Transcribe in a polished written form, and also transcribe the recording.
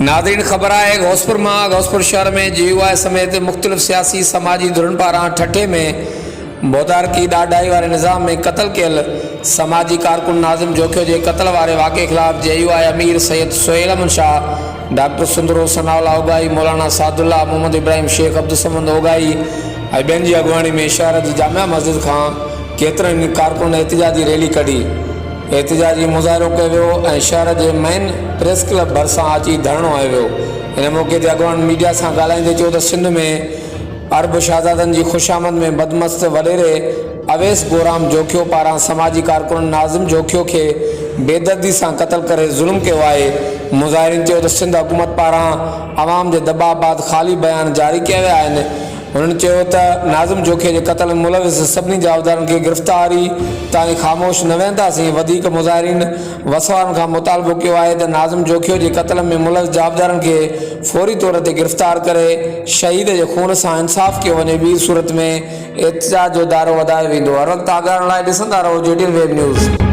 Nadreen ख़बर है غوثپور में غوثپور शहर में GUI समेत मुख्तलिफ सियासी समाजी धुरन पारां ठठे में बोदारकी ॾाढाई वारे निज़ाम में क़त्ल कयल समाजी कारकुन नाज़िम जोखियो के कत्ल वारे वाक़े खिलाफ GUI अमीर सैयद सोहेल अमन शाह, डॉक्टर सुंदरो सनाउल्लाह ओगाई, मौलाना सादुल्लाह, मोहम्मद इब्राहिम शेख, अब्दुल समद ओगाई ऐं ॿियनि जी अॻुवाणी में शहर की जामिया मस्जिद खां केतिरनि कारकुन एहतिजाजी रैली कढी। एहतिजाजी मुज़ाहिरो कयो वियो ऐं शहर के मेन प्रेस क्लब भरिसां अची धरणो हयो वियो। इन मौक़े ते अॻुवान मीडिया सां ॻाल्हाईंदे चयो त सिंध में अरब शाहज़ादनि जी ख़ुशामद में बदमस्त वॾेरे अवैस गोराम जोखियो पारां समाजी कारकुन नाज़िम जोखियो के बेदर्दी से कत्ल करे ज़ुल्म किया है। मुज़ाहिरीन चयो त सिंध हुकूमत पारां आवाम के दबाव बाद खाली बयान जारी किया विया आहिनि। उन्होंने चयो त नाज़िम जोखियो के कत्ल में मुलविस सभिनी जवाबदारनि खे गिरफ़्तारी ताईं ख़ामोश न वेंदासीं। वधीक मुज़ाहिरीन वसवारनि खां मुतालबो कियो आहे त नाज़िम जोखियो के कत्ल में मुलविस जवाबदारनि खे फौरी तौर ते गिरफ़्तार करे शहीद के खून से इंसाफ़ किया वञे। ॿी सूरत में एहतिजाज जो दायरो वधायो वेंदो। हर वक़्तु आगाहण लाइ ॾिसंदा रहो JTN वेब न्यूज़।